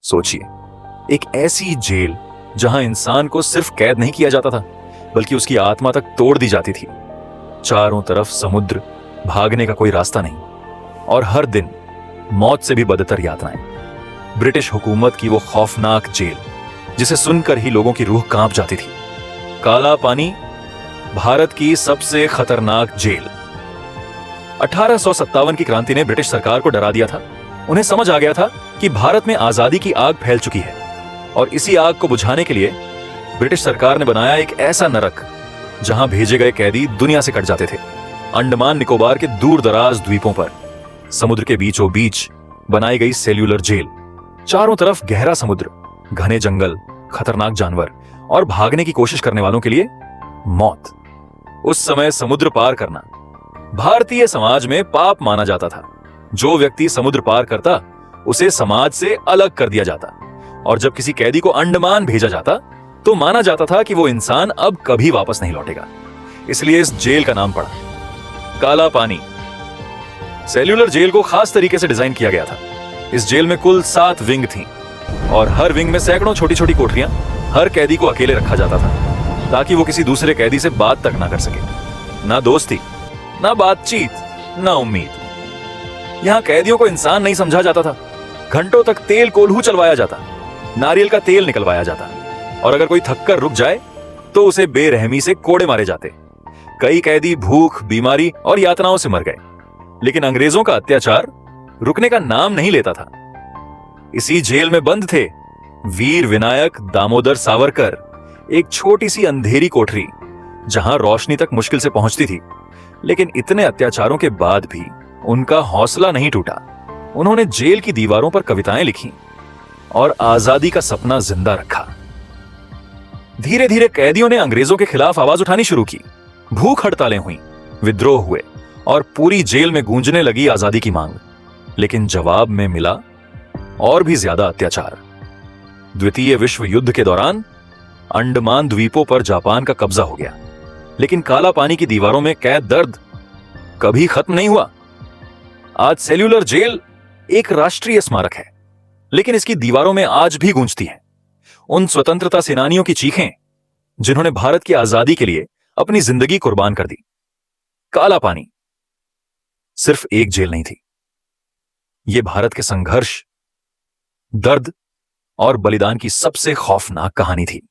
सोचिए, एक ऐसी जेल जहां इंसान को सिर्फ कैद नहीं किया जाता था बल्कि उसकी आत्मा तक तोड़ दी जाती थी। चारों तरफ समुद्र, भागने का कोई रास्ता नहीं, और हर दिन मौत से भी बदतर यातनाएं। ब्रिटिश हुकूमत की वो खौफनाक जेल जिसे सुनकर ही लोगों की रूह कांप जाती थी। काला पानी, भारत की सबसे खतरनाक जेल। 1857 की क्रांति ने ब्रिटिश सरकार को डरा दिया था। उन्हें समझ आ गया था कि भारत में आजादी की आग फैल चुकी है, और इसी आग को बुझाने के लिए ब्रिटिश सरकार ने बनाया एक ऐसा नरक जहां भेजे गए कैदी दुनिया से कट जाते थे। अंडमान निकोबार के दूर दराज द्वीपों पर समुद्र के बीचों बीच बनाई गई सेल्यूलर जेल। चारों तरफ गहरा समुद्र, घने जंगल, खतरनाक जानवर और भागने की कोशिश करने वालों के लिए मौत। उस समय समुद्र पार करना भारतीय समाज में पाप माना जाता था। जो व्यक्ति समुद्र पार करता उसे समाज से अलग कर दिया जाता, और जब किसी कैदी को अंडमान भेजा जाता तो माना जाता था कि वो इंसान अब कभी वापस नहीं लौटेगा। इसलिए इस जेल का नाम पड़ा काला पानी। सेल्यूलर जेल को खास तरीके से डिजाइन किया गया था। इस जेल में कुल 7 विंग थीं, और हर विंग में सैकड़ों छोटी छोटी कोठरियां। हर कैदी को अकेले रखा जाता था ताकि वो किसी दूसरे कैदी से बात तक ना कर सके। ना दोस्ती, ना बातचीत, ना उम्मीद। यहां कैदियों को इंसान नहीं समझा जाता था। घंटों तक तेल कोल्हू चलवाया जाता, नारियल का तेल निकलवाया जाता, और अगर कोई थककर रुक जाए तो उसे बेरहमी से कोड़े मारे जाते। कई कैदी भूख, बीमारी और यातनाओं से मर गए, लेकिन अंग्रेजों का अत्याचार रुकने का नाम नहीं लेता था। इसी जेल में बंद थे वीर विनायक दामोदर सावरकर, एक छोटी सी अंधेरी कोठरी जहां रोशनी तक मुश्किल से पहुंचती थी। लेकिन इतने अत्याचारों के बाद भी उनका हौसला नहीं टूटा। उन्होंने जेल की दीवारों पर कविताएं लिखी और आजादी का सपना जिंदा रखा। धीरे धीरे कैदियों ने अंग्रेजों के खिलाफ आवाज उठानी शुरू की। भूख हड़तालें हुई, विद्रोह हुए, और पूरी जेल में गूंजने लगी आजादी की मांग। लेकिन जवाब में मिला और भी ज्यादा अत्याचार। द्वितीय विश्व युद्ध के दौरान अंडमान द्वीपों पर जापान का कब्जा हो गया, लेकिन काला पानी की दीवारों में कैद दर्द कभी खत्म नहीं हुआ। आज सेल्यूलर जेल एक राष्ट्रीय स्मारक है, लेकिन इसकी दीवारों में आज भी गूंजती है उन स्वतंत्रता सेनानियों की चीखें जिन्होंने भारत की आजादी के लिए अपनी जिंदगी कुर्बान कर दी। काला पानी सिर्फ एक जेल नहीं थी, यह भारत के संघर्ष, दर्द और बलिदान की सबसे खौफनाक कहानी थी।